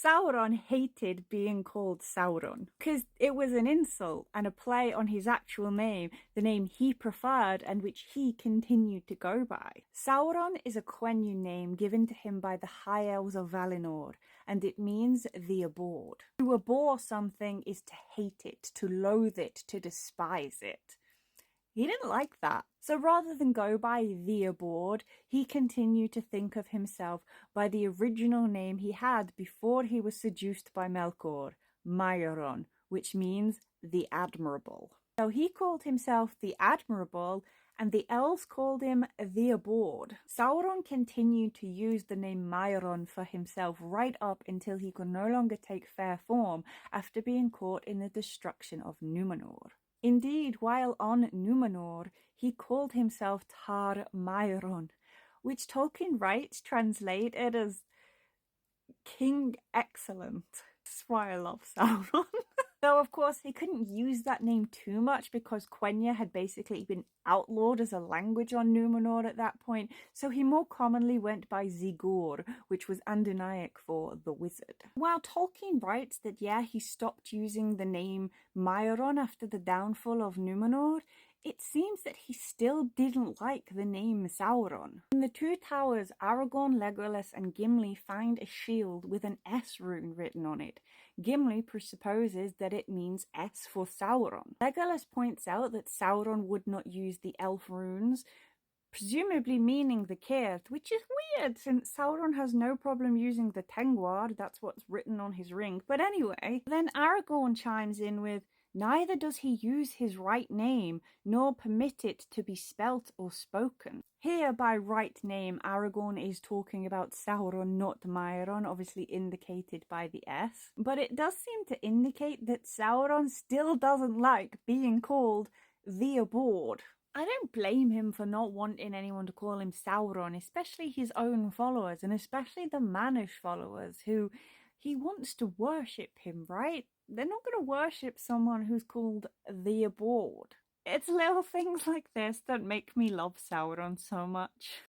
Sauron hated being called Sauron because it was an insult and a play on his actual name, the name he preferred and which he continued to go by. Sauron is a Quenya name given to him by the High Elves of Valinor, and it means the abhorred. To abhor something is to hate it, to loathe it, to despise it. He didn't like that. So rather than go by the abhorred, he continued to think of himself by the original name he had before he was seduced by Melkor, Mairon, which means the admirable. So he called himself the admirable, and the elves called him the abhorred. Sauron continued to use the name Mairon for himself right up until he could no longer take fair form after being caught in the destruction of Numenor. Indeed, while on Numenor, he called himself Tar Mairon, which Tolkien writes translated as King Excellent. That's why I love Sauron. Though, of course, he couldn't use that name too much because Quenya had basically been outlawed as a language on Numenor at that point, so he more commonly went by Zigor, which was Andunaic for the wizard. While Tolkien writes that, yeah, he stopped using the name Mairon after the downfall of Numenor, it seems that he still didn't like the name Sauron. In the Two Towers, Aragorn, Legolas, and Gimli find a shield with an S rune written on it. Gimli presupposes that it means S for Sauron. Legolas points out that Sauron would not use the elf runes, presumably meaning the Cairth, which is weird since Sauron has no problem using the Tengwar, that's what's written on his ring. But anyway, then Aragorn chimes in with, neither does he use his right name, nor permit it to be spelt or spoken. Here, by right name, Aragorn is talking about Sauron, not Mairon, obviously indicated by the S. But it does seem to indicate that Sauron still doesn't like being called the abhorred. I don't blame him for not wanting anyone to call him Sauron, especially his own followers, and especially the Manish followers, who he wants to worship him, right? They're not going to worship someone who's called the abhorred. It's little things like this that make me love Sauron so much.